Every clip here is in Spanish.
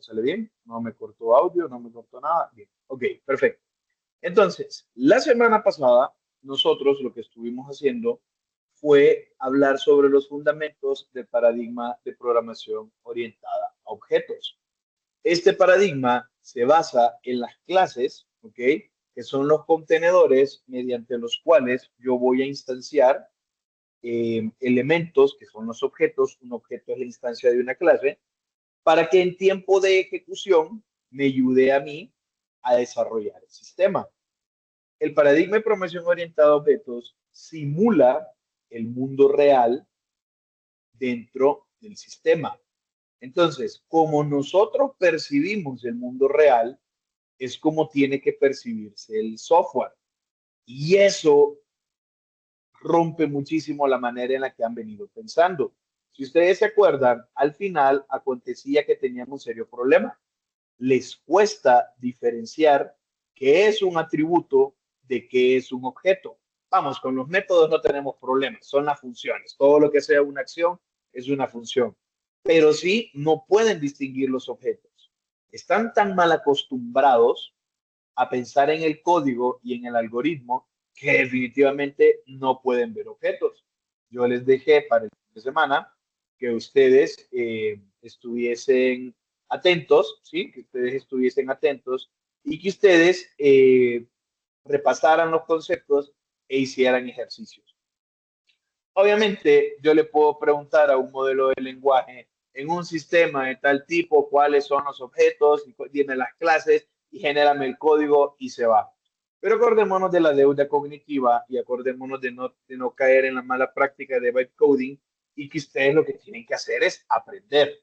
¿Sale bien? No me cortó audio, no me cortó nada. Bien. Ok, perfecto. Entonces, la semana pasada, nosotros lo que estuvimos haciendo fue hablar sobre los fundamentos del paradigma de programación orientada a objetos. Este paradigma se basa en las clases, ¿ok? Que son los contenedores mediante los cuales yo voy a instanciar elementos, que son los objetos. Un objeto es la instancia de una clase, para que en tiempo de ejecución me ayude a mí a desarrollar el sistema. El paradigma de programación orientada a objetos simula el mundo real dentro del sistema. Entonces, como nosotros percibimos el mundo real, es como tiene que percibirse el software. Y eso rompe muchísimo la manera en la que han venido pensando. Si ustedes se acuerdan, al final acontecía que tenían un serio problema. Les cuesta diferenciar qué es un atributo de qué es un objeto. Vamos, con los métodos no tenemos problemas, son las funciones. Todo lo que sea una acción es una función. Pero sí no pueden distinguir los objetos. Están tan mal acostumbrados a pensar en el código y en el algoritmo que definitivamente no pueden ver objetos. Yo les dejé para el fin de semana que ustedes estuviesen atentos, ¿sí? Que ustedes estuviesen atentos y que ustedes repasaran los conceptos e hicieran ejercicios. Obviamente, yo le puedo preguntar a un modelo de lenguaje en un sistema de tal tipo cuáles son los objetos, y tiene las clases y genérame el código y se va. Pero acordémonos de la deuda cognitiva y acordémonos de no caer en la mala práctica de bytecoding y que ustedes lo que tienen que hacer es aprender.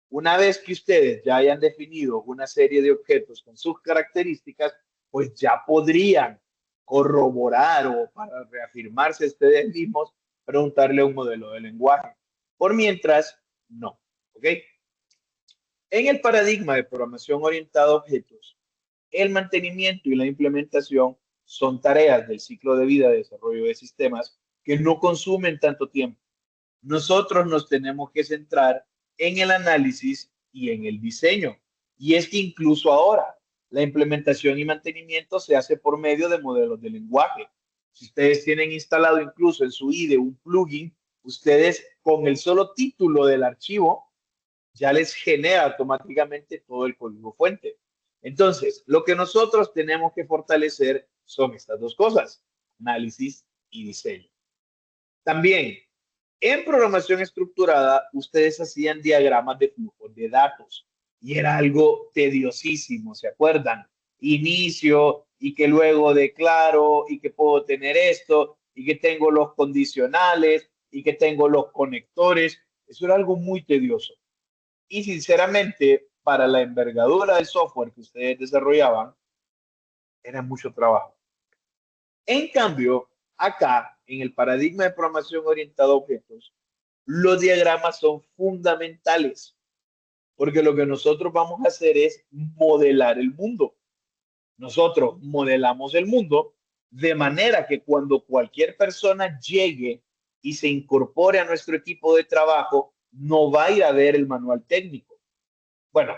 Una vez que ustedes ya hayan definido una serie de objetos con sus características, pues ya podrían corroborar o para reafirmarse ustedes mismos, preguntarle a un modelo de lenguaje. Por mientras, no. ¿Ok? En el paradigma de programación orientada a objetos, el mantenimiento y la implementación son tareas del ciclo de vida de desarrollo de sistemas que no consumen tanto tiempo. Nosotros nos tenemos que centrar en el análisis y en el diseño. Y es que incluso ahora la implementación y mantenimiento se hace por medio de modelos de lenguaje. Si ustedes tienen instalado incluso en su IDE un plugin, ustedes con el solo título del archivo ya les genera automáticamente todo el código fuente. Entonces, lo que nosotros tenemos que fortalecer son estas dos cosas, análisis y diseño. También, en programación estructurada, ustedes hacían diagramas de flujos de datos y era algo tediosísimo, ¿se acuerdan? Inicio y que luego declaro y que puedo tener esto y que tengo los condicionales y que tengo los conectores. Eso era algo muy tedioso. Y sinceramente, para la envergadura del software que ustedes desarrollaban, era mucho trabajo. En cambio, acá, en el paradigma de programación orientada a objetos, los diagramas son fundamentales, porque lo que nosotros vamos a hacer es modelar el mundo. Nosotros modelamos el mundo de manera que cuando cualquier persona llegue y se incorpore a nuestro equipo de trabajo, no va a ir a ver el manual técnico. Bueno,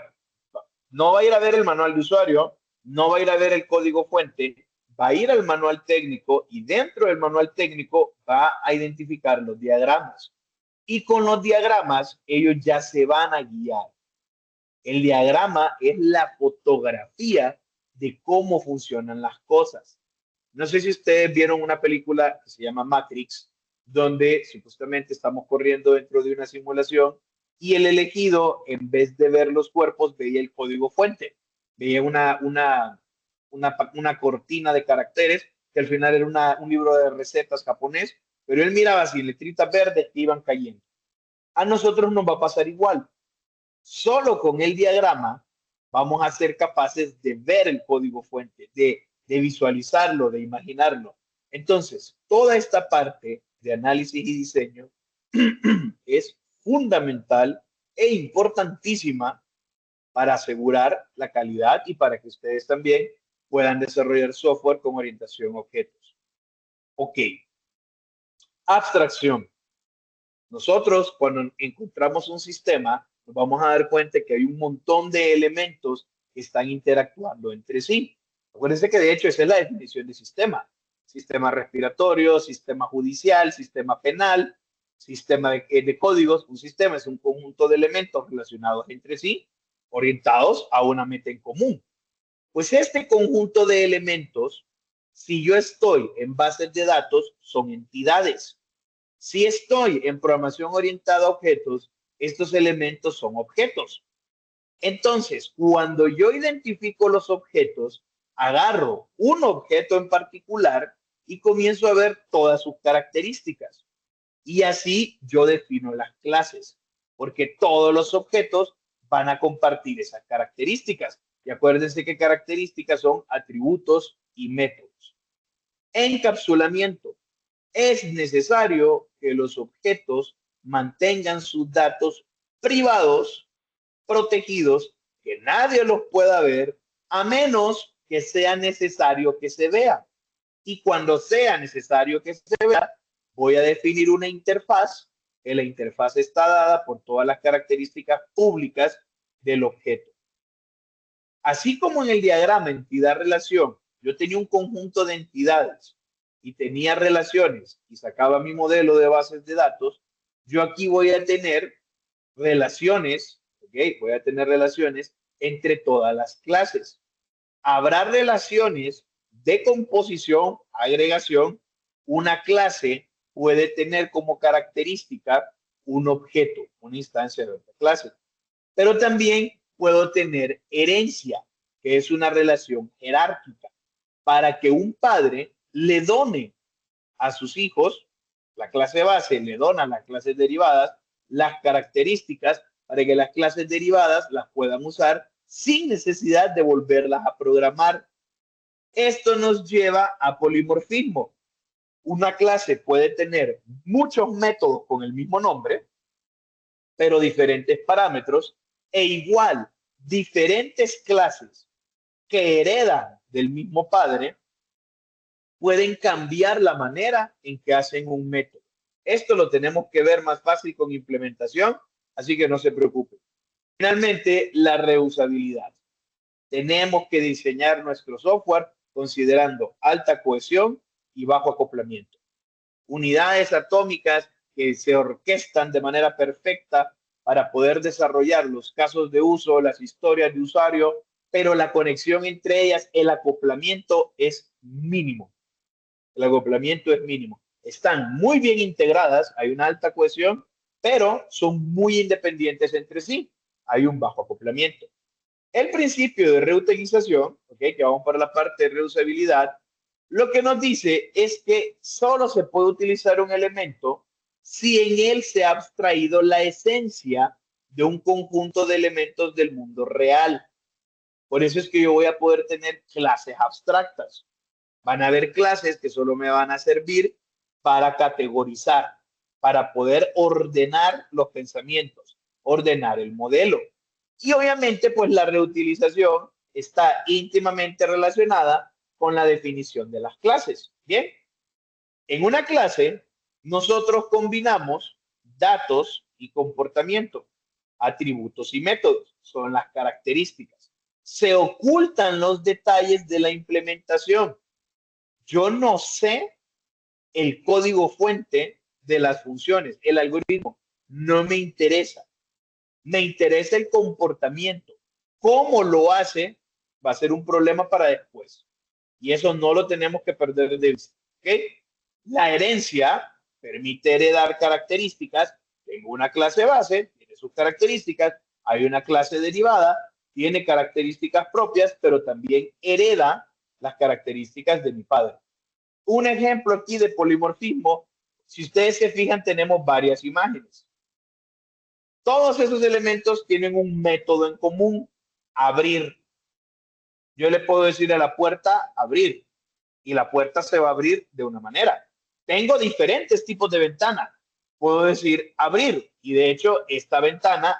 no va a ir a ver el manual de usuario, no va a ir a ver el código fuente, va a ir al manual técnico y dentro del manual técnico va a identificar los diagramas. Y con los diagramas ellos ya se van a guiar. El diagrama es la fotografía de cómo funcionan las cosas. No sé si ustedes vieron una película que se llama Matrix, donde supuestamente estamos corriendo dentro de una simulación y el elegido, en vez de ver los cuerpos, veía el código fuente, veía una cortina de caracteres que al final era un libro de recetas japonés, pero él miraba así, letritas verdes que iban cayendo. A nosotros nos va a pasar igual. Solo con el diagrama vamos a ser capaces de ver el código fuente, de visualizarlo, de imaginarlo. Entonces, toda esta parte de análisis y diseño es fundamental e importantísima para asegurar la calidad y para que ustedes también puedan desarrollar software con orientación a objetos. Ok, abstracción. Nosotros, cuando encontramos un sistema, nos vamos a dar cuenta que hay un montón de elementos que están interactuando entre sí. Acuérdense que de hecho esa es la definición de sistema. Sistema respiratorio, sistema judicial, sistema penal, sistema de códigos. Un sistema es un conjunto de elementos relacionados entre sí, orientados a una meta en común. Pues este conjunto de elementos, si yo estoy en bases de datos, son entidades. Si estoy en programación orientada a objetos, estos elementos son objetos. Entonces, cuando yo identifico los objetos, agarro un objeto en particular y comienzo a ver todas sus características. Y así yo defino las clases, porque todos los objetos van a compartir esas características. Y acuérdense que características son atributos y métodos. Encapsulamiento. Es necesario que los objetos mantengan sus datos privados, protegidos, que nadie los pueda ver, a menos que sea necesario que se vea. Y cuando sea necesario que se vea, voy a definir una interfaz, que la interfaz está dada por todas las características públicas del objeto. Así como en el diagrama entidad-relación, yo tenía un conjunto de entidades y tenía relaciones y sacaba mi modelo de bases de datos, yo aquí voy a tener relaciones, ¿ok? Voy a tener relaciones entre todas las clases. Habrá relaciones de composición, agregación. Una clase puede tener como característica un objeto, una instancia de otra clase. Pero también puedo tener herencia, que es una relación jerárquica, para que un padre le done a sus hijos, la clase base le dona a las clases derivadas las características para que las clases derivadas las puedan usar sin necesidad de volverlas a programar. Esto nos lleva a polimorfismo. Una clase puede tener muchos métodos con el mismo nombre, pero diferentes parámetros, e igual diferentes clases que heredan del mismo padre pueden cambiar la manera en que hacen un método. Esto lo tenemos que ver más fácil con implementación, así que no se preocupen. Finalmente, la reusabilidad. Tenemos que diseñar nuestro software considerando alta cohesión y bajo acoplamiento. Unidades atómicas que se orquestan de manera perfecta para poder desarrollar los casos de uso, las historias de usuario, pero la conexión entre ellas, el acoplamiento es mínimo. El acoplamiento es mínimo. Están muy bien integradas, hay una alta cohesión, pero son muy independientes entre sí. Hay un bajo acoplamiento. El principio de reutilización, ¿okay? Que vamos para la parte de reusabilidad, lo que nos dice es que solo se puede utilizar un elemento si en él se ha abstraído la esencia de un conjunto de elementos del mundo real. Por eso es que yo voy a poder tener clases abstractas. Van a haber clases que solo me van a servir para categorizar, para poder ordenar los pensamientos, ordenar el modelo. Y obviamente, pues la reutilización está íntimamente relacionada con la definición de las clases. Bien, en una clase nosotros combinamos datos y comportamiento, atributos y métodos, son las características. Se ocultan los detalles de la implementación. Yo no sé el código fuente de las funciones, el algoritmo, no me interesa. Me interesa el comportamiento. ¿Cómo lo hace? Va a ser un problema para después. Y eso no lo tenemos que perder de vista. ¿Okay? La herencia permite heredar características. Tengo una clase base, tiene sus características. Hay una clase derivada, tiene características propias, pero también hereda las características de mi padre. Un ejemplo aquí de polimorfismo, si ustedes se fijan, tenemos varias imágenes. Todos esos elementos tienen un método en común, abrir. Yo le puedo decir a la puerta abrir y la puerta se va a abrir de una manera. Tengo diferentes tipos de ventana. Puedo decir abrir y de hecho esta ventana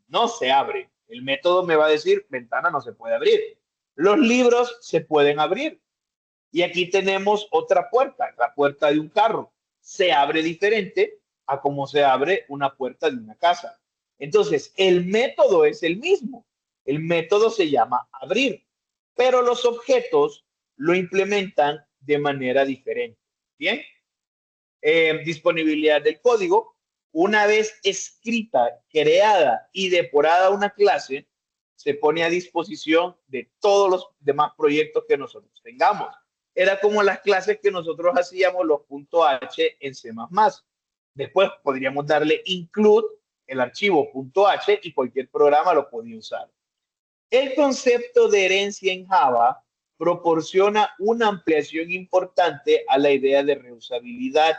no se abre. El método me va a decir ventana no se puede abrir. Los libros se pueden abrir. Y aquí tenemos otra puerta, la puerta de un carro. Se abre diferente a cómo se abre una puerta de una casa. Entonces, el método es el mismo. El método se llama abrir, pero los objetos lo implementan de manera diferente. Bien, disponibilidad del código. Una vez escrita, creada y depurada una clase, se pone a disposición de todos los demás proyectos que nosotros tengamos. Era como las clases que nosotros hacíamos, los .h en C++. Después podríamos darle include el archivo .h y cualquier programa lo podía usar. El concepto de herencia en Java proporciona una ampliación importante a la idea de reusabilidad.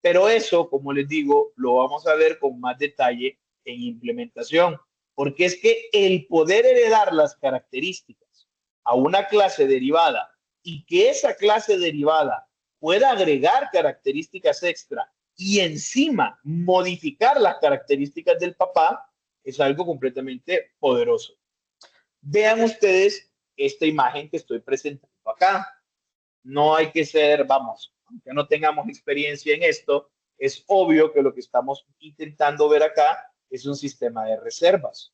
Pero eso, como les digo, lo vamos a ver con más detalle en implementación, porque es que el poder heredar las características a una clase derivada y que esa clase derivada pueda agregar características extra y encima modificar las características del papá es algo completamente poderoso. Vean ustedes esta imagen que estoy presentando acá. No hay que ser, vamos, aunque no tengamos experiencia en esto, es obvio que lo que estamos intentando ver acá es un sistema de reservas.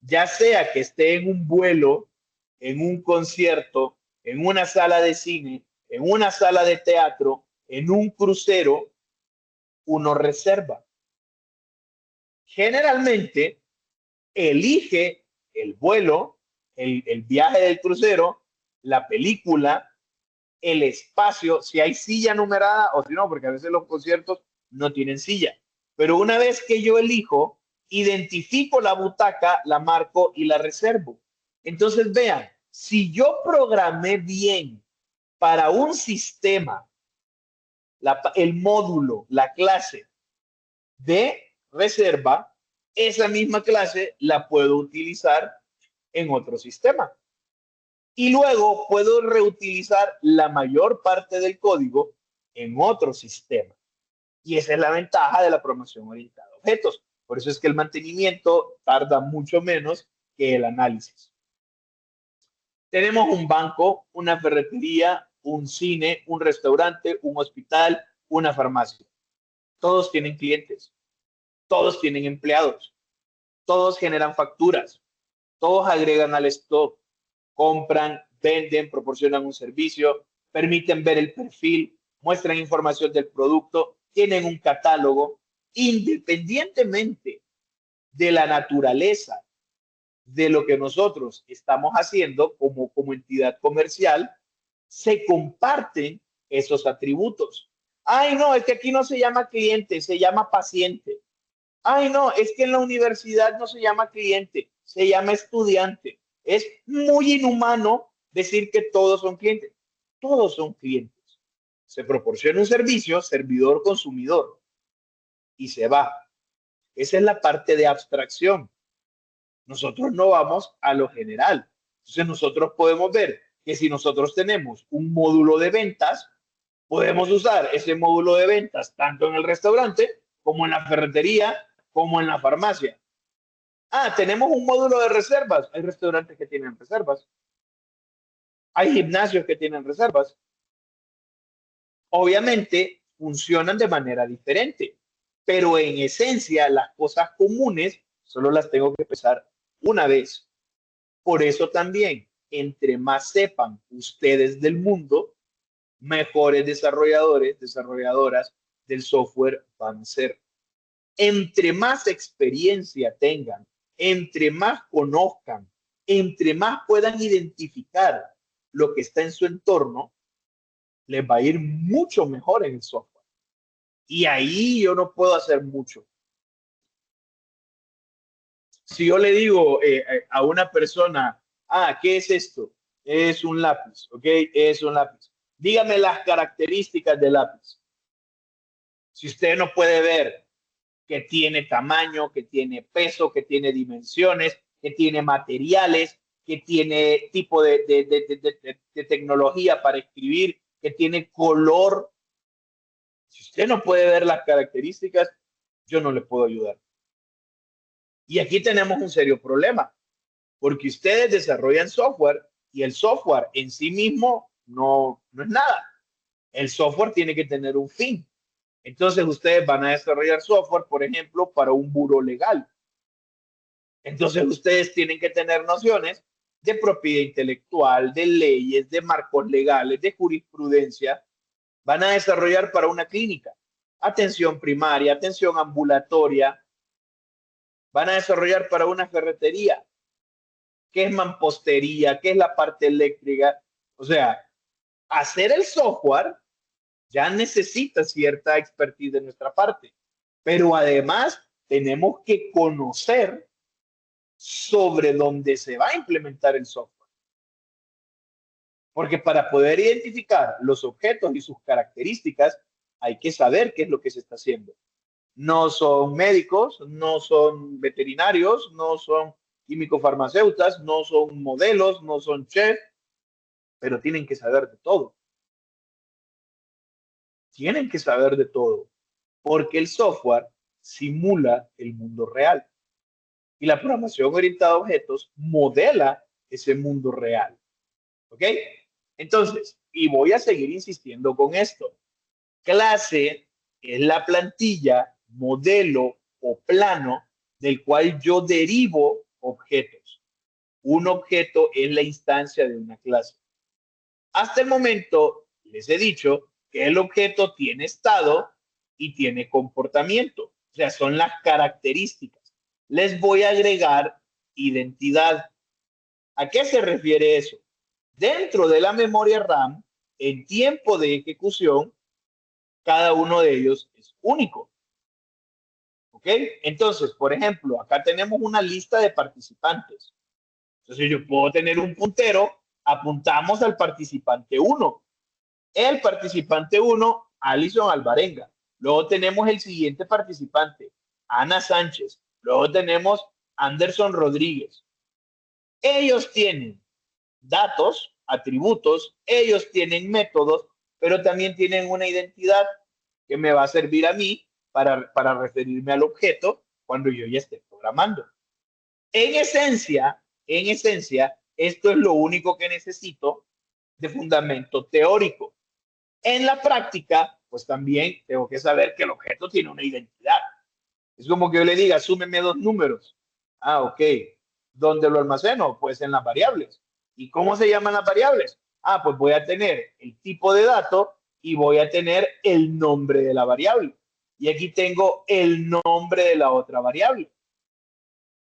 Ya sea que esté en un vuelo, en un concierto, en una sala de cine, en una sala de teatro, en un crucero, uno reserva. Generalmente elige el vuelo, el viaje del crucero, la película, el espacio, si hay silla numerada o si no, porque a veces los conciertos no tienen silla. Pero una vez que yo elijo, identifico la butaca, la marco y la reservo. Entonces vean, si yo programé bien para un sistema, el módulo, la clase de reserva, esa misma clase la puedo utilizar en otro sistema. Y luego puedo reutilizar la mayor parte del código en otro sistema. Y esa es la ventaja de la programación orientada a objetos. Por eso es que el mantenimiento tarda mucho menos que el análisis. Tenemos un banco, una ferretería, un cine, un restaurante, un hospital, una farmacia. Todos tienen clientes, todos tienen empleados, todos generan facturas, todos agregan al stock, compran, venden, proporcionan un servicio, permiten ver el perfil, muestran información del producto, tienen un catálogo, independientemente de la naturaleza de lo que nosotros estamos haciendo como entidad comercial, se comparten esos atributos. Ay, no, es que aquí no se llama cliente, se llama paciente. Ay, no, es que en la universidad no se llama cliente, se llama estudiante. Es muy inhumano decir que todos son clientes. Todos son clientes. Se proporciona un servicio, servidor-consumidor, y se va. Esa es la parte de abstracción. Nosotros no vamos a lo general. Entonces nosotros podemos ver que si nosotros tenemos un módulo de ventas, podemos usar ese módulo de ventas tanto en el restaurante como en la ferretería, como en la farmacia. Ah, tenemos un módulo de reservas. Hay restaurantes que tienen reservas. Hay gimnasios que tienen reservas. Obviamente funcionan de manera diferente, pero en esencia las cosas comunes solo las tengo que pensar una vez. Por eso también, entre más sepan ustedes del mundo, mejores desarrolladores, desarrolladoras del software van a ser. Entre más experiencia tengan, entre más conozcan, entre más puedan identificar lo que está en su entorno, les va a ir mucho mejor en el software. Y ahí yo no puedo hacer mucho. Si yo le digo a una persona, ah, ¿qué es esto? Es un lápiz, ¿ok? Es un lápiz. Dígame las características del lápiz. Si usted no puede ver que tiene tamaño, que tiene peso, que tiene dimensiones, que tiene materiales, que tiene tipo de tecnología para escribir, que tiene color. Si usted no puede ver las características, yo no le puedo ayudar. Y aquí tenemos un serio problema, porque ustedes desarrollan software y el software en sí mismo no es nada. El software tiene que tener un fin. Entonces ustedes van a desarrollar software, por ejemplo, para un buró legal. Entonces ustedes tienen que tener nociones de propiedad intelectual, de leyes, de marcos legales, de jurisprudencia. Van a desarrollar para una clínica, atención primaria, atención ambulatoria. Van a desarrollar para una ferretería, qué es mampostería, qué es la parte eléctrica. O sea, hacer el software ya necesita cierta expertise de nuestra parte, pero además tenemos que conocer sobre dónde se va a implementar el software. Porque para poder identificar los objetos y sus características, hay que saber qué es lo que se está haciendo. No son médicos, no son veterinarios, no son químicos farmacéuticos, no son modelos, no son chefs, pero tienen que saber de todo. Tienen que saber de todo, porque el software simula el mundo real y la programación orientada a objetos modela ese mundo real. ¿Ok? Entonces, y voy a seguir insistiendo con esto. Clase es la plantilla, modelo o plano del cual yo derivo objetos. Un objeto es la instancia de una clase. Hasta el momento les he dicho que el objeto tiene estado y tiene comportamiento. O sea, son las características. Les voy a agregar identidad. ¿A qué se refiere eso? Dentro de la memoria RAM, en tiempo de ejecución, cada uno de ellos es único. ¿Ok? Entonces, por ejemplo, acá tenemos una lista de participantes. Entonces, yo puedo tener un puntero, apuntamos al participante 1. El participante 1, Alison Alvarenga. Luego tenemos el siguiente participante, Ana Sánchez. Luego tenemos Anderson Rodríguez. Ellos tienen datos, atributos, ellos tienen métodos, pero también tienen una identidad que me va a servir a mí para referirme al objeto cuando yo ya esté programando. En esencia, esto es lo único que necesito de fundamento teórico. En la práctica, pues también tengo que saber que el objeto tiene una identidad. Es como que yo le diga, súmeme dos números. Ah, ok. ¿Dónde lo almaceno? Pues en las variables. ¿Y cómo se llaman las variables? Ah, pues voy a tener el tipo de dato y voy a tener el nombre de la variable. Y aquí tengo el nombre de la otra variable.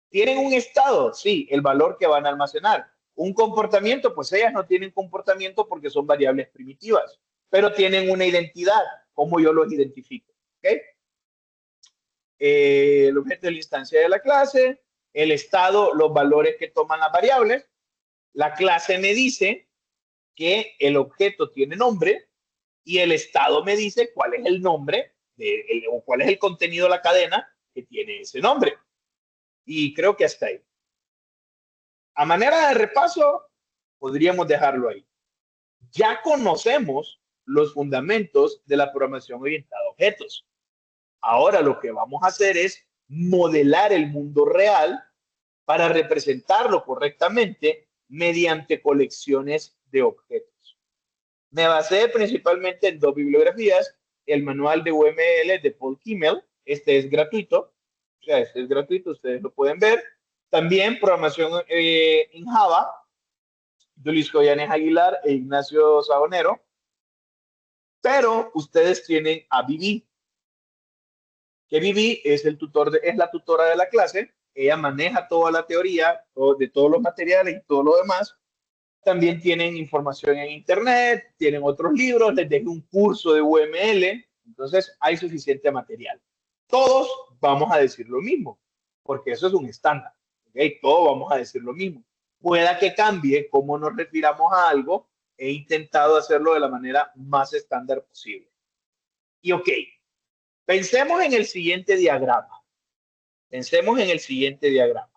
¿Tienen un estado? Sí, el valor que van a almacenar. Un comportamiento, pues ellas no tienen comportamiento porque son variables primitivas, pero tienen una identidad, como yo los identifico. ¿Okay? El objeto de la instancia de la clase, el estado, los valores que toman las variables. La clase me dice que el objeto tiene nombre y el estado me dice cuál es el nombre o cuál es el contenido de la cadena que tiene ese nombre. Y creo que hasta ahí. A manera de repaso, podríamos dejarlo ahí. Ya conocemos los fundamentos de la programación orientada a objetos. Ahora lo que vamos a hacer es modelar el mundo real para representarlo correctamente mediante colecciones de objetos. Me basé principalmente en dos bibliografías, el manual de UML de Paul Kimmel, este es gratuito, o sea, este es gratuito, ustedes lo pueden ver. También programación en Java, de Luis Joyanes Aguilar e Ignacio Sabonero, pero ustedes tienen a Vivi, que Vivi es el tutor es la tutora de la clase, ella maneja toda la teoría de todos los materiales y todo lo demás. También tienen información en internet, tienen otros libros, les dejé un curso de UML, entonces hay suficiente material. Todos vamos a decir lo mismo, porque eso es un estándar, ¿okay? Todos vamos a decir lo mismo. Pueda que cambie cómo nos refiramos a algo, he intentado hacerlo de la manera más estándar posible. Y ok, pensemos en el siguiente diagrama. Pensemos en el siguiente diagrama.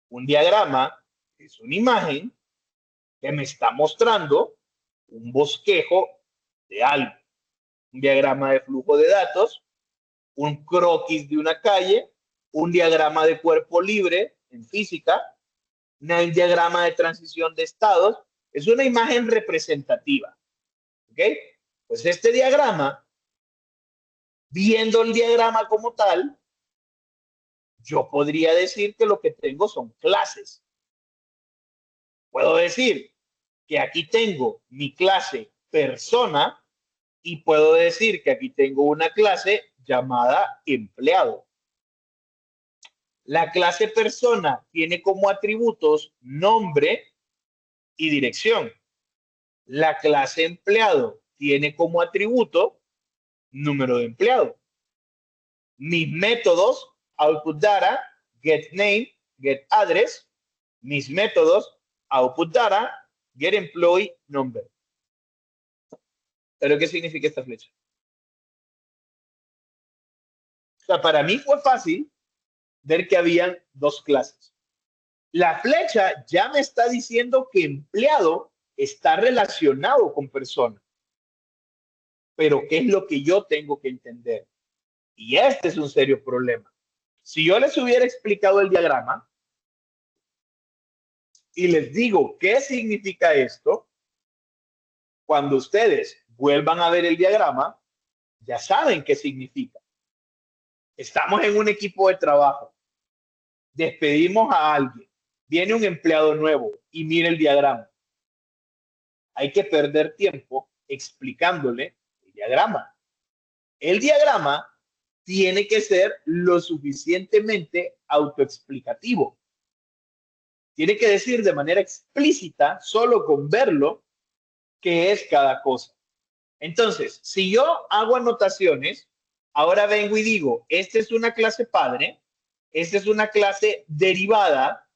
Un diagrama es una imagen que me está mostrando un bosquejo de algo, un diagrama de flujo de datos, un croquis de una calle, un diagrama de cuerpo libre en física, un diagrama de transición de estados. Es una imagen representativa. ¿Ok? Pues este diagrama Viendo el diagrama como tal, yo podría decir que lo que tengo son clases. Puedo decir que aquí tengo mi clase persona y puedo decir que aquí tengo una clase llamada empleado. La clase persona tiene como atributos nombre y dirección. La clase empleado tiene como atributo número de empleado. Mis métodos, output data, get name, get address. Mis métodos, output data, get employee number. ¿Pero qué significa esta flecha? O sea, para mí fue fácil ver que habían dos clases. La flecha ya me está diciendo que empleado está relacionado con persona. Pero ¿qué es lo que yo tengo que entender? Y este es un serio problema. Si yo les hubiera explicado el diagrama y les digo qué significa esto, cuando ustedes vuelvan a ver el diagrama, ya saben qué significa. Estamos en un equipo de trabajo. Despedimos a alguien. Viene un empleado nuevo y mira el diagrama. Hay que perder tiempo explicándole el diagrama. El diagrama tiene que ser lo suficientemente autoexplicativo. Tiene que decir de manera explícita, solo con verlo, qué es cada cosa. Entonces, si yo hago anotaciones, ahora vengo y digo, esta es una clase padre, esta es una clase derivada,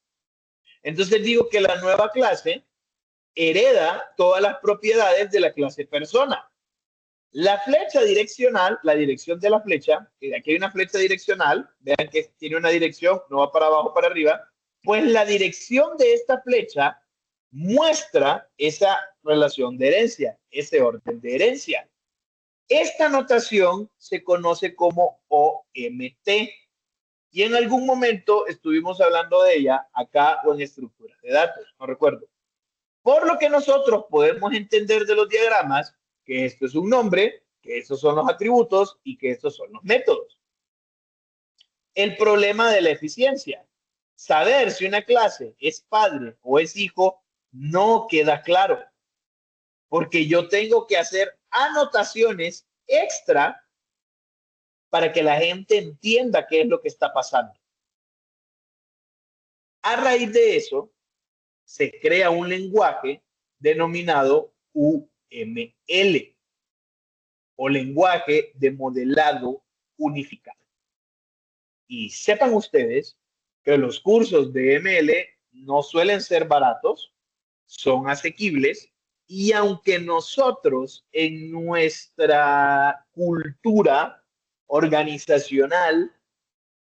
entonces digo que la nueva clase hereda todas las propiedades de la clase persona. La flecha direccional, la dirección de la flecha, aquí hay una flecha direccional, vean que tiene una dirección, no va para abajo, para arriba, pues la dirección de esta flecha muestra esa relación de herencia, ese orden de herencia. Esta notación se conoce como OMT y en algún momento estuvimos hablando de ella acá o en estructuras de datos, no recuerdo. Por lo que nosotros podemos entender de los diagramas que esto es un nombre, que estos son los atributos y que estos son los métodos. El problema de la eficiencia. Saber si una clase es padre o es hijo no queda claro, porque yo tengo que hacer anotaciones extra para que la gente entienda qué es lo que está pasando. A raíz de eso, se crea un lenguaje denominado UML o lenguaje de modelado unificado. Y sepan ustedes que los cursos de ML no suelen ser baratos, son asequibles y aunque nosotros en nuestra cultura organizacional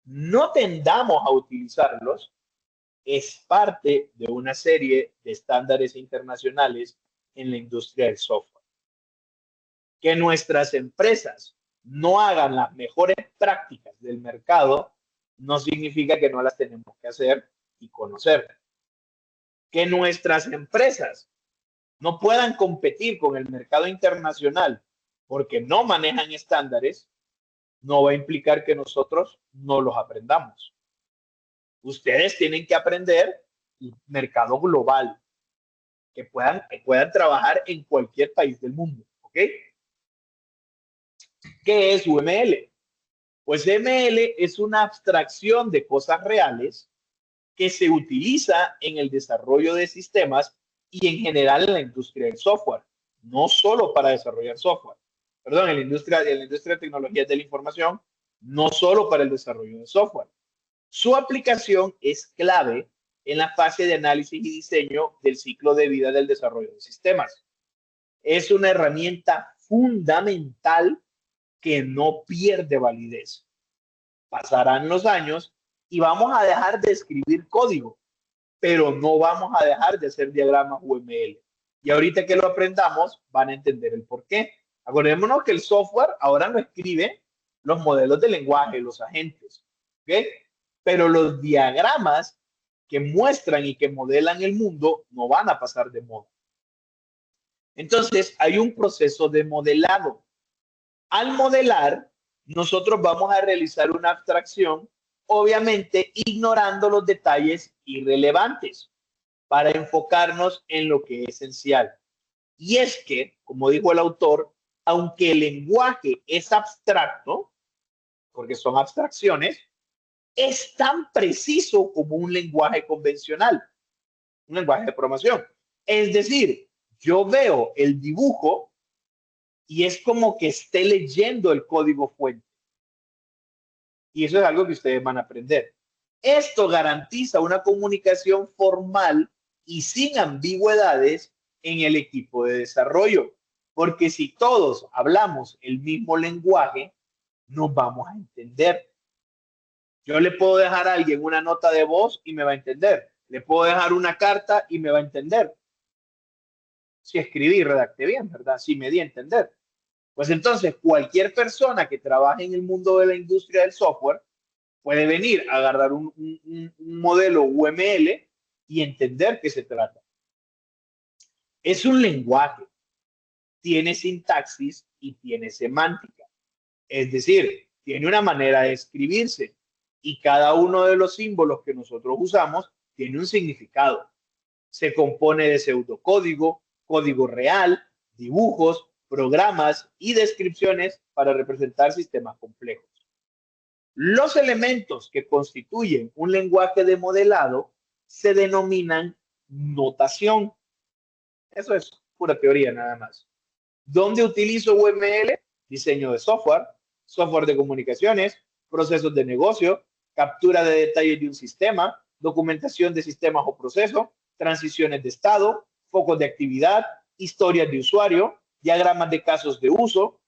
no tendamos a utilizarlos, es parte de una serie de estándares internacionales en la industria del software. Que nuestras empresas no hagan las mejores prácticas del mercado no significa que no las tenemos que hacer y conocer. Que nuestras empresas no puedan competir con el mercado internacional porque no manejan estándares, no va a implicar que nosotros no los aprendamos. Ustedes tienen que aprender el mercado global, que puedan trabajar en cualquier país del mundo, ¿ok? ¿Qué es UML? Pues ML es una abstracción de cosas reales que se utiliza en el desarrollo de sistemas y en general en la industria del software, no solo para desarrollar software, perdón, en la industria de tecnologías de la información, no solo para el desarrollo de software. Su aplicación es clave en la fase de análisis y diseño del ciclo de vida del desarrollo de sistemas. Es una herramienta fundamental que no pierde validez. Pasarán los años y vamos a dejar de escribir código, pero no vamos a dejar de hacer diagramas UML. Y ahorita que lo aprendamos, van a entender el por qué. Acordémonos que el software ahora no escribe los modelos de lenguaje, los agentes, ¿ok? Pero los diagramas que muestran y que modelan el mundo no van a pasar de moda. Entonces, hay un proceso de modelado. Al modelar, nosotros vamos a realizar una abstracción, obviamente ignorando los detalles irrelevantes para enfocarnos en lo que es esencial. Y es que, como dijo el autor, aunque el lenguaje es abstracto, porque son abstracciones, es tan preciso como un lenguaje convencional, un lenguaje de programación. Es decir, yo veo el dibujo y es como que esté leyendo el código fuente. Y eso es algo que ustedes van a aprender. Esto garantiza una comunicación formal y sin ambigüedades en el equipo de desarrollo, porque si todos hablamos el mismo lenguaje, nos vamos a entender. Yo le puedo dejar a alguien una nota de voz y me va a entender. Le puedo dejar una carta y me va a entender. Si escribí y redacté bien, ¿verdad? Si me di a entender. Pues entonces, cualquier persona que trabaje en el mundo de la industria del software puede venir a agarrar un modelo UML y entender qué se trata. Es un lenguaje, tiene sintaxis y tiene semántica. Es decir, tiene una manera de escribirse y cada uno de los símbolos que nosotros usamos tiene un significado. Se compone de pseudocódigo, código real, dibujos, programas y descripciones para representar sistemas complejos. Los elementos que constituyen un lenguaje de modelado se denominan notación. Eso es pura teoría nada más. ¿Dónde utilizo UML? Diseño de software, software de comunicaciones, procesos de negocio, captura de detalles de un sistema, documentación de sistemas o procesos, transiciones de estado, focos de actividad, historias de usuario, diagramas de casos de uso.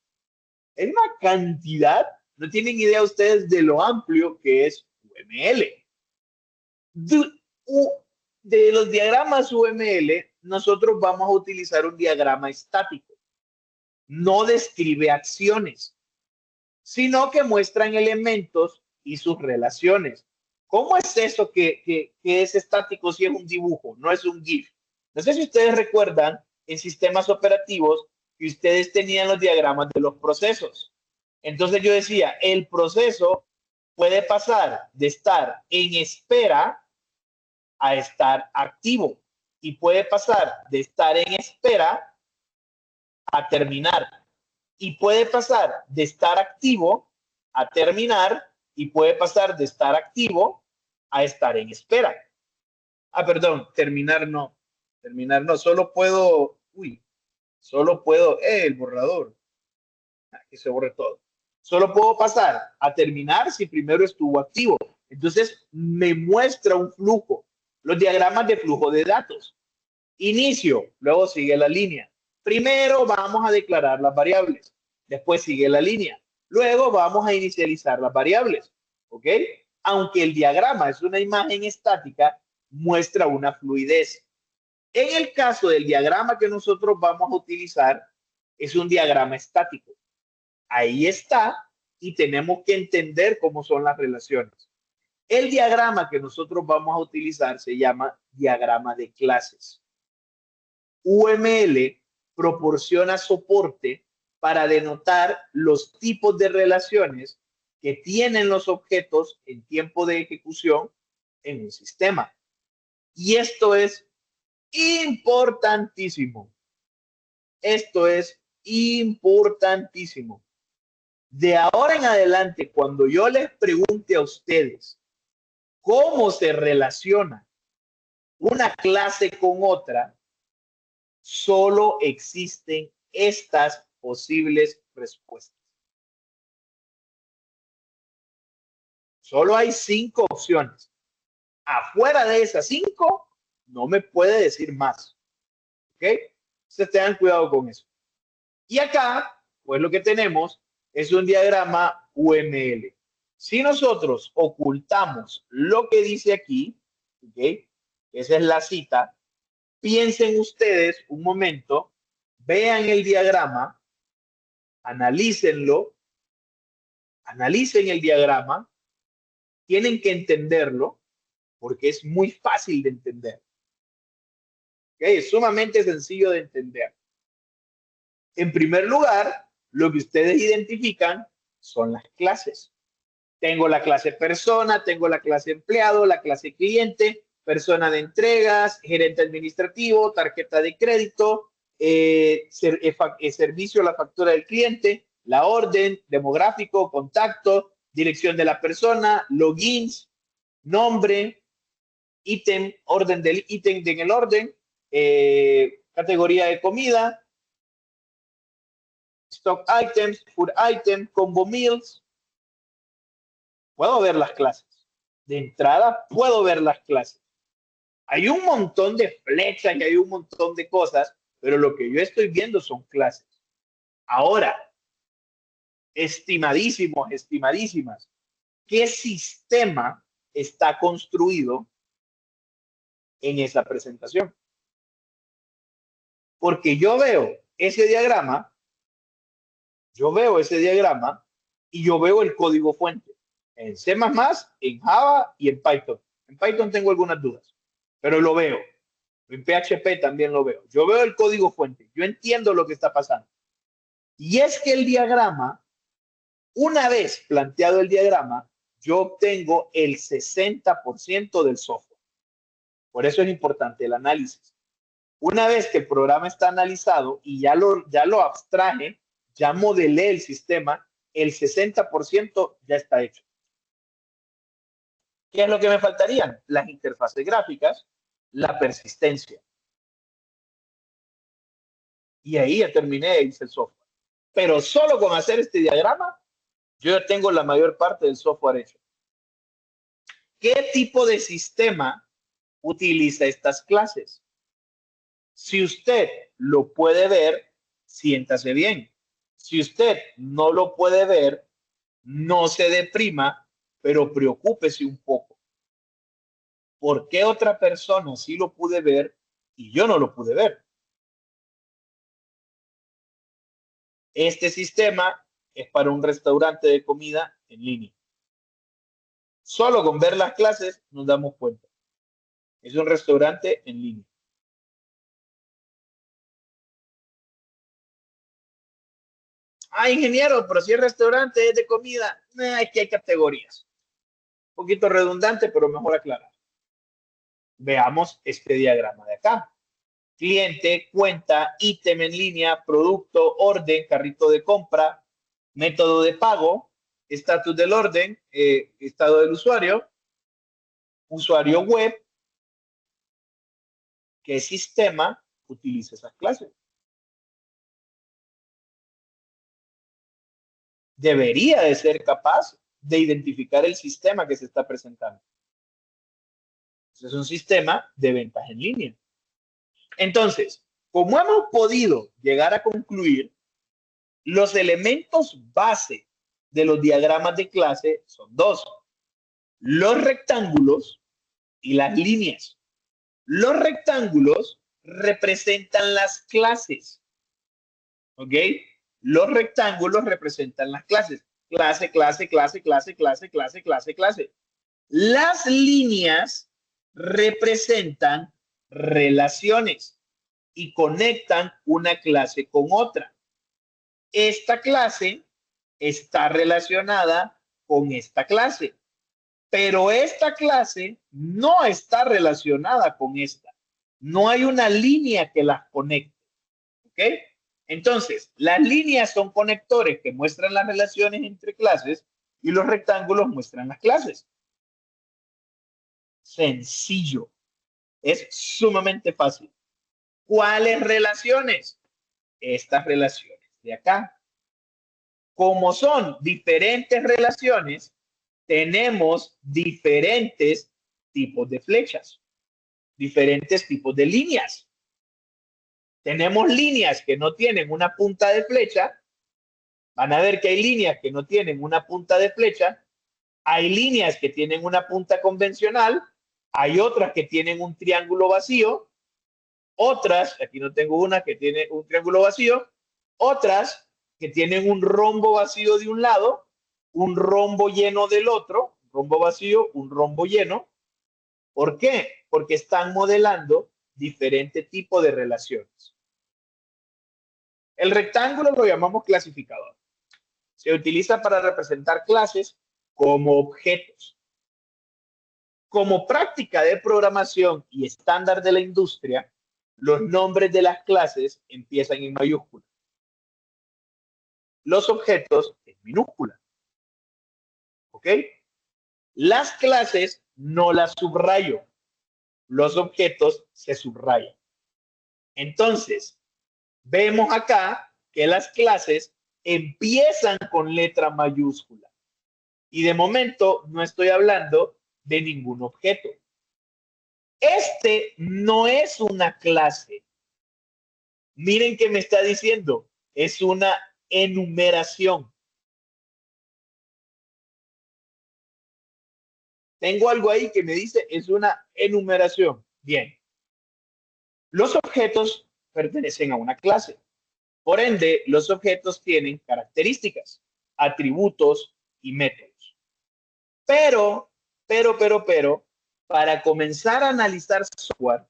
Es una cantidad, no tienen idea ustedes de lo amplio que es UML. De los diagramas UML, nosotros vamos a utilizar un diagrama estático. No describe acciones, sino que muestran elementos y sus relaciones. ¿Cómo es eso que es estático si es un dibujo, no es un GIF? No sé si ustedes recuerdan en sistemas operativos que ustedes tenían los diagramas de los procesos. Entonces yo decía, el proceso puede pasar de estar en espera a estar activo y puede pasar de estar en espera a terminar y puede pasar de estar activo a terminar y puede pasar de estar activo a estar en espera. Ah, perdón, terminar no, solo puedo, el borrador, que se borre todo. Solo puedo pasar a terminar si primero estuvo activo. Entonces me muestra un flujo, los diagramas de flujo de datos. Inicio, luego sigue la línea. Primero vamos a declarar las variables, después sigue la línea. Luego vamos a inicializar las variables, ¿ok? Aunque el diagrama es una imagen estática, muestra una fluidez. En el caso del diagrama que nosotros vamos a utilizar, es un diagrama estático. Ahí está y tenemos que entender cómo son las relaciones. El diagrama que nosotros vamos a utilizar se llama diagrama de clases. UML proporciona soporte para denotar los tipos de relaciones que tienen los objetos en tiempo de ejecución en un sistema. Y esto es importantísimo. Esto es importantísimo. De ahora en adelante, cuando yo les pregunte a ustedes cómo se relaciona una clase con otra, solo existen estas posibles respuestas. Solo hay 5 opciones. Afuera de esas 5, no me puede decir más. ¿Ok? Entonces tengan cuidado con eso. Y acá, pues lo que tenemos es un diagrama UML. Si nosotros ocultamos lo que dice aquí, ¿ok? Esa es la cita, piensen ustedes un momento, vean el diagrama, analícenlo, analicen el diagrama, tienen que entenderlo porque es muy fácil de entender. ¿Okay? Es sumamente sencillo de entender. En primer lugar, lo que ustedes identifican son las clases. Tengo la clase persona, tengo la clase empleado, la clase cliente, persona de entregas, gerente administrativo, tarjeta de crédito, servicio, la factura del cliente, la orden, demográfico, contacto, dirección de la persona, logins, nombre, ítem, orden del ítem en el orden, categoría de comida, stock items, food item, combo meals. Puedo ver las clases. De entrada, puedo ver las clases. Hay un montón de flechas y hay un montón de cosas, pero lo que yo estoy viendo son clases. Ahora, estimadísimas, ¿qué sistema está construido en esa presentación? Porque yo veo ese diagrama y yo veo el código fuente en C++, en Java y en Python. En Python tengo algunas dudas, pero lo veo. En PHP también lo veo. Yo veo el código fuente. Yo entiendo lo que está pasando. Y es que el diagrama, una vez planteado el diagrama, yo obtengo el 60% del software. Por eso es importante el análisis. Una vez que el programa está analizado y ya lo abstraje, ya modelé el sistema, el 60% ya está hecho. ¿Qué es lo que me faltarían? Las interfaces gráficas, la persistencia. Y ahí ya terminé, hice el software. Pero solo con hacer este diagrama, yo ya tengo la mayor parte del software hecho. ¿Qué tipo de sistema utiliza estas clases? Si usted lo puede ver, siéntase bien. Si usted no lo puede ver, no se deprima, pero preocúpese un poco. ¿Por qué otra persona sí lo pude ver y yo no lo pude ver? Este sistema es para un restaurante de comida en línea. Solo con ver las clases nos damos cuenta. Es un restaurante en línea. Ah, ingeniero, pero si el restaurante es de comida, es que hay categorías. Un poquito redundante, pero mejor aclarar. Veamos este diagrama de acá. Cliente, cuenta, ítem en línea, producto, orden, carrito de compra, método de pago, estatus del orden, estado del usuario, usuario web. ¿Qué sistema utiliza esas clases? Debería de ser capaz de identificar el sistema que se está presentando. Es un sistema de ventas en línea. Entonces, como hemos podido llegar a concluir, los elementos base de los diagramas de clase son dos: los rectángulos y las líneas. Los rectángulos representan las clases. ¿Ok? Los rectángulos representan las clases. Clase, clase, clase, clase, clase, clase, clase, clase. Las líneas representan relaciones y conectan una clase con otra. Esta clase está relacionada con esta clase, pero esta clase no está relacionada con esta. No hay una línea que las conecte. ¿Ok? Entonces, las líneas son conectores que muestran las relaciones entre clases y los rectángulos muestran las clases. Sencillo. Es sumamente fácil. ¿Cuáles relaciones? Estas relaciones de acá. Como son diferentes relaciones, tenemos diferentes tipos de flechas, diferentes tipos de líneas. Tenemos líneas que no tienen una punta de flecha. Van a ver que hay líneas que no tienen una punta de flecha. Hay líneas que tienen una punta convencional. Hay otras que tienen un triángulo vacío. Otras, aquí no tengo una que tiene un triángulo vacío. Otras que tienen un rombo vacío de un lado, un rombo lleno del otro, un rombo vacío, un rombo lleno. ¿Por qué? Porque están modelando diferente tipo de relaciones. El rectángulo lo llamamos clasificador. Se utiliza para representar clases como objetos. Como práctica de programación y estándar de la industria, los nombres de las clases empiezan en mayúsculas. Los objetos en minúscula. ¿Ok? Las clases no las subrayo. Los objetos se subrayan. Entonces, vemos acá que las clases empiezan con letra mayúscula. Y de momento no estoy hablando de ningún objeto. Este no es una clase. Miren qué me está diciendo. Es una enumeración. Tengo algo ahí que me dice es una enumeración. Bien. Los objetos pertenecen a una clase. Por ende, los objetos tienen características, atributos y métodos. Pero, para comenzar a analizar software,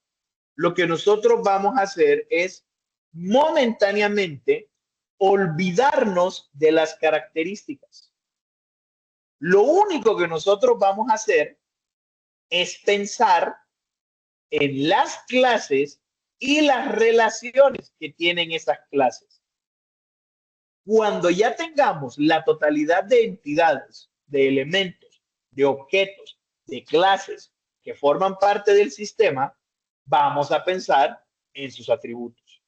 lo que nosotros vamos a hacer es momentáneamente olvidarnos de las características. Lo único que nosotros vamos a hacer es pensar en las clases y las relaciones que tienen esas clases. Cuando ya tengamos la totalidad de entidades, de elementos, de objetos, de clases que forman parte del sistema, vamos a pensar en sus atributos.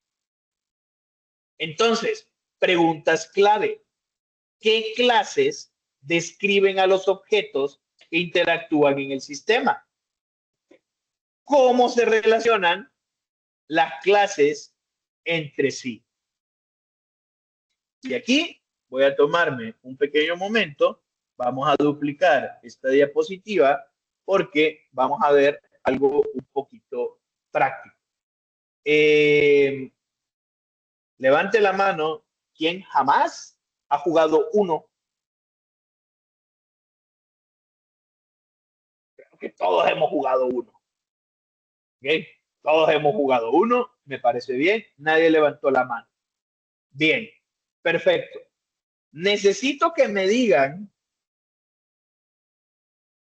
Entonces, preguntas clave. ¿Qué clases describen a los objetos que interactúan en el sistema? ¿Cómo se relacionan las clases entre sí? Y aquí voy a tomarme un pequeño momento. Vamos a duplicar esta diapositiva porque vamos a ver algo un poquito práctico. Levante la mano quien jamás ha jugado uno. Creo que todos hemos jugado uno. ¿Okay? Todos hemos jugado uno, me parece bien. Nadie levantó la mano. Bien, perfecto. Necesito que me digan,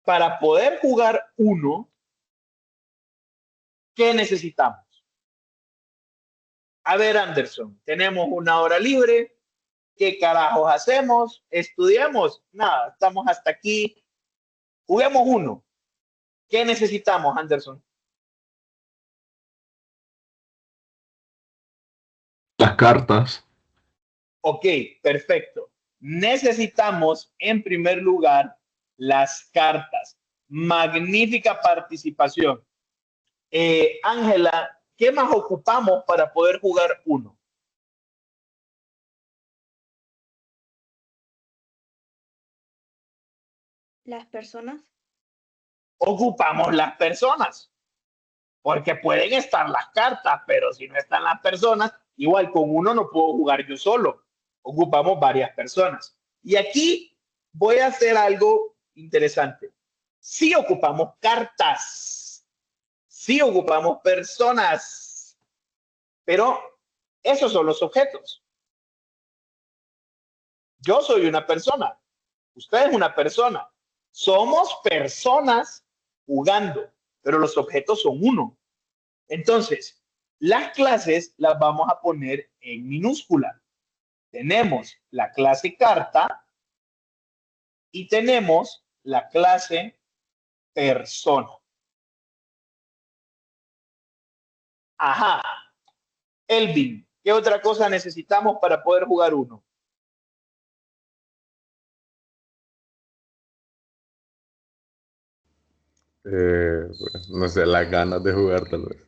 para poder jugar uno, ¿qué necesitamos? A ver, Anderson, tenemos una hora libre. ¿Qué carajos hacemos? ¿Estudiamos? Nada, estamos hasta aquí. Juguemos uno. ¿Qué necesitamos, Anderson? Las cartas. Ok, perfecto. Necesitamos, en primer lugar, las cartas. Magnífica participación. Ángela, ¿qué más ocupamos para poder jugar uno? Las personas. Ocupamos las personas, porque pueden estar las cartas, pero si no están las personas, igual con uno no puedo jugar yo solo. Ocupamos varias personas. Y aquí voy a hacer algo interesante. Sí ocupamos cartas, sí ocupamos personas, pero esos son los objetos. Yo soy una persona, usted es una persona. Somos personas jugando, pero los objetos son uno. Entonces, las clases las vamos a poner en minúscula. Tenemos la clase carta y tenemos la clase persona. Ajá. Elvin, ¿qué otra cosa necesitamos para poder jugar uno? Pues, no sé, las ganas de jugar tal vez.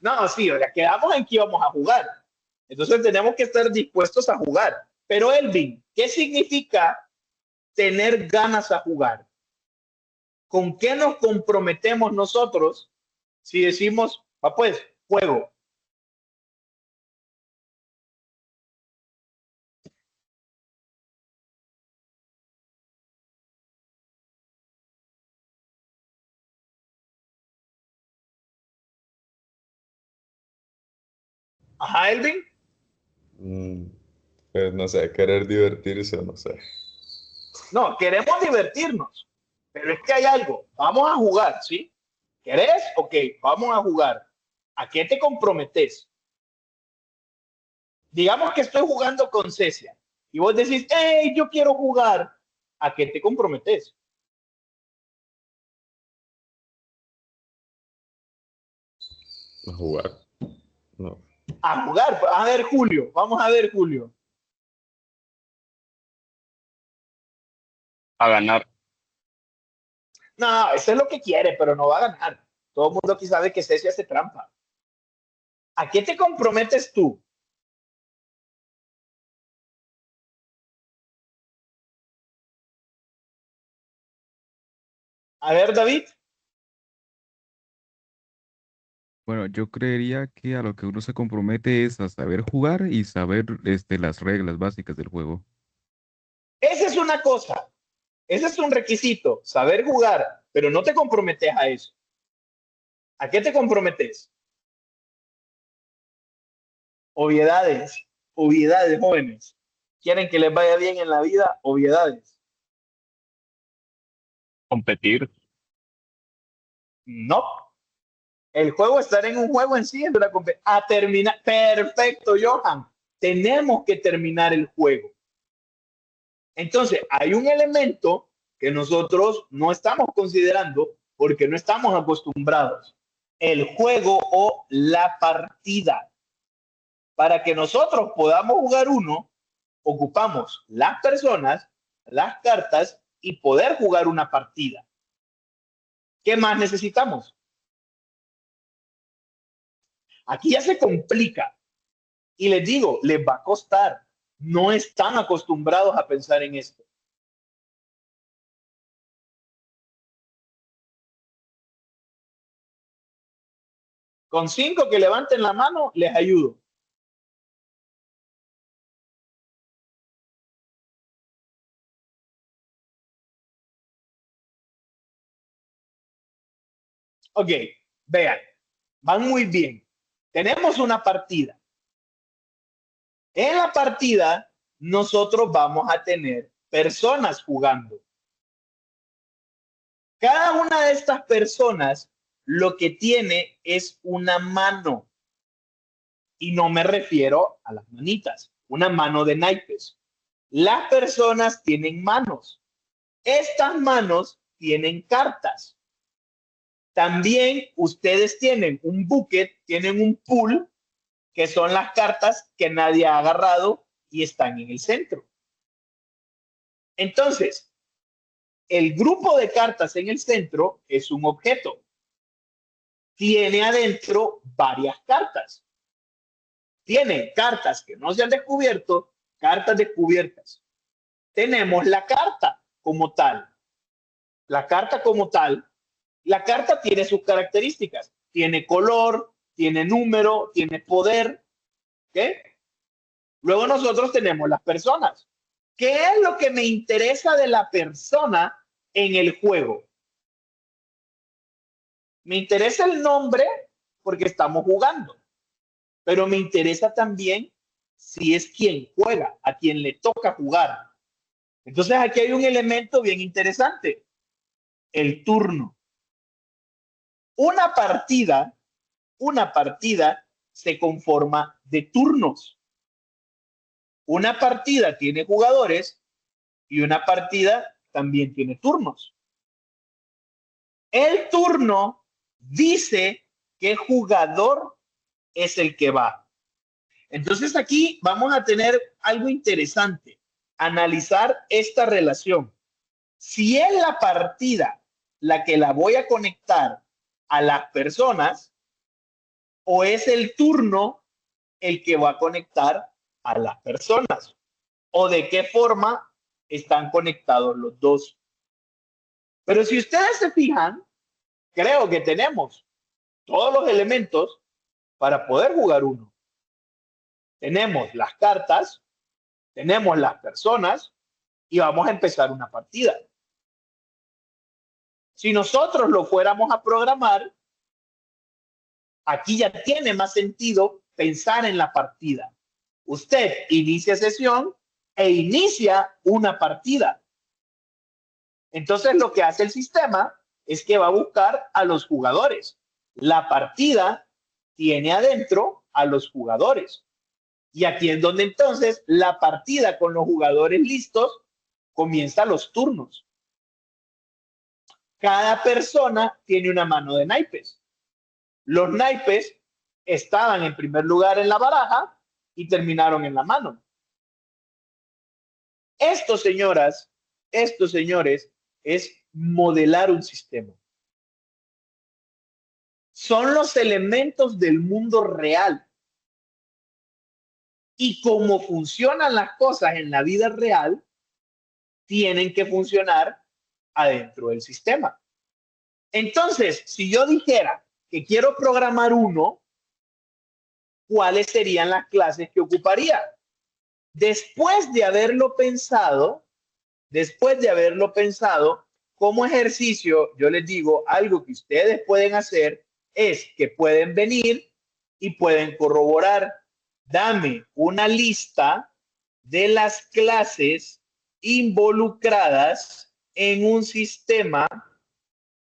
No, sí, o sea, quedamos en que íbamos a jugar. Entonces tenemos que estar dispuestos a jugar. Pero Elvin, ¿qué significa tener ganas a jugar? ¿Con qué nos comprometemos nosotros si decimos, pues, juego? Ajá, Elvin. Mm, Pues no sé, querer divertirse o no sé. No, queremos divertirnos, pero es que hay algo. Vamos a jugar, ¿sí? ¿Querés? Ok, vamos a jugar. ¿A qué te comprometes? Digamos que estoy jugando con Cecia y vos decís, hey, yo quiero jugar. ¿A qué te comprometes? A jugar. No. A jugar. A ver, Julio. Vamos a ver, Julio. A ganar. No, eso es lo que quiere, pero no va a ganar. Todo el mundo aquí sabe que Cecia hace trampa. ¿A qué te comprometes tú? A ver, David. Bueno, yo creería que a lo que uno se compromete es a saber jugar y saber las reglas básicas del juego. Esa es una cosa. Ese es un requisito, saber jugar, pero no te comprometes a eso. ¿A qué te comprometes? Obviedades, obviedades, jóvenes. ¿Quieren que les vaya bien en la vida? Obviedades. Competir. No. El juego, estar en un juego en sí es una competencia. A terminar. Perfecto, Johan. Tenemos que terminar el juego. Entonces, hay un elemento que nosotros no estamos considerando porque no estamos acostumbrados. El juego o la partida. Para que nosotros podamos jugar uno, ocupamos las personas, las cartas y poder jugar una partida. ¿Qué más necesitamos? Aquí ya se complica. Y les digo, les va a costar. No están acostumbrados a pensar en esto. Con 5 que levanten la mano, les ayudo. Ok, vean, van muy bien. Tenemos una partida. En la partida, nosotros vamos a tener personas jugando. Cada una de estas personas lo que tiene es una mano. Y no me refiero a las manitas, una mano de naipes. Las personas tienen manos. Estas manos tienen cartas. También ustedes tienen un bucket, tienen un pool, que son las cartas que nadie ha agarrado y están en el centro. Entonces, el grupo de cartas en el centro es un objeto. Tiene adentro varias cartas. Tiene cartas que no se han descubierto, cartas descubiertas. Tenemos la carta como tal. La carta como tal, la carta tiene sus características. Tiene color, tiene número, tiene poder. ¿Qué? Luego nosotros tenemos las personas. ¿Qué es lo que me interesa de la persona en el juego? Me interesa el nombre porque estamos jugando, pero me interesa también si es quien juega, a quien le toca jugar. Entonces aquí hay un elemento bien interesante, el turno. Una partida se conforma de turnos. Una partida tiene jugadores y una partida también tiene turnos. El turno dice qué jugador es el que va. Entonces aquí vamos a tener algo interesante, analizar esta relación. Si es la partida la que la voy a conectar a las personas o es el turno el que va a conectar a las personas o de qué forma están conectados los dos. Pero si ustedes se fijan, creo que tenemos todos los elementos para poder jugar uno. Tenemos las cartas, tenemos las personas y vamos a empezar una partida. Si nosotros lo fuéramos a programar, aquí ya tiene más sentido pensar en la partida. Usted inicia sesión e inicia una partida. Entonces lo que hace el sistema es que va a buscar a los jugadores. La partida tiene adentro a los jugadores. Y aquí es donde entonces la partida con los jugadores listos comienza los turnos. Cada persona tiene una mano de naipes. Los naipes estaban en primer lugar en la baraja y terminaron en la mano. Esto, señoras, estos señores, es modelar un sistema. Son los elementos del mundo real. Y cómo funcionan las cosas en la vida real, tienen que funcionar adentro del sistema. Entonces, si yo dijera que quiero programar uno, ¿cuáles serían las clases que ocuparía? Después de haberlo pensado, como ejercicio, yo les digo, algo que ustedes pueden hacer es que pueden venir y pueden corroborar. Dame una lista de las clases involucradas en un sistema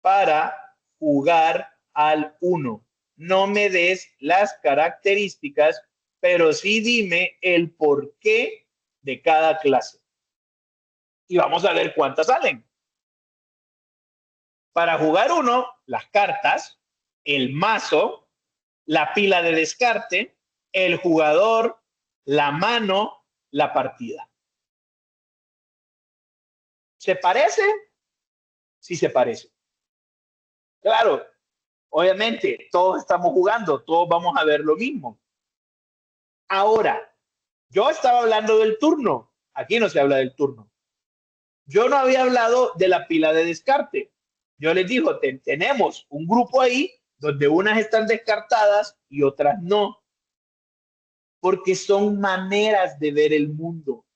para jugar al 1. No me des las características, pero sí dime el porqué de cada clase. Y vamos a ver cuántas salen. Para jugar 1, las cartas, el mazo, la pila de descarte, el jugador, la mano, la partida. ¿Se parece? Sí se parece. Claro, obviamente, todos estamos jugando, todos vamos a ver lo mismo. Ahora, yo estaba hablando del turno. Aquí no se habla del turno. Yo no había hablado de la pila de descarte. Yo les digo, tenemos un grupo ahí donde unas están descartadas y otras no. Porque son maneras de ver el mundo.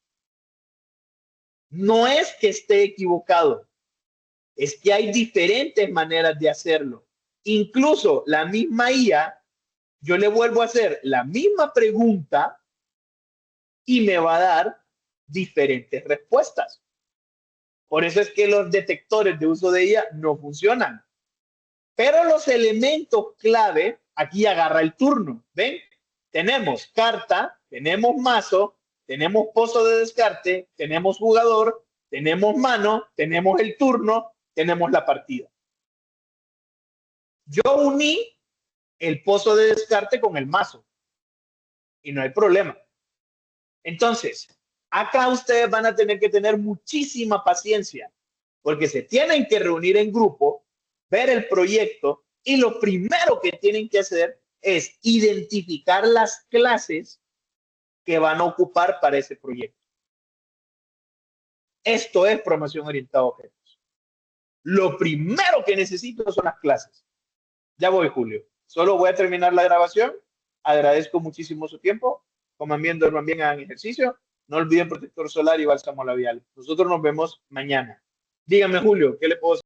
No es que esté equivocado, es que hay diferentes maneras de hacerlo. Incluso la misma IA, yo le vuelvo a hacer la misma pregunta y me va a dar diferentes respuestas. Por eso es que los detectores de uso de IA no funcionan. Pero los elementos clave, aquí agarra el turno. ¿Ven? Tenemos carta, tenemos mazo, tenemos pozo de descarte, tenemos jugador, tenemos mano, tenemos el turno, tenemos la partida. Yo uní el pozo de descarte con el mazo y no hay problema. Entonces, acá ustedes van a tener que tener muchísima paciencia porque se tienen que reunir en grupo, ver el proyecto y lo primero que tienen que hacer es identificar las clases que van a ocupar para ese proyecto. Esto es programación orientada a objetos. Lo primero que necesito son las clases. Ya voy, Julio. Solo voy a terminar la grabación. Agradezco muchísimo su tiempo. Coman bien, duerman bien, hagan ejercicio. No olviden protector solar y bálsamo labial. Nosotros nos vemos mañana. Dígame, Julio, ¿qué le puedo decir?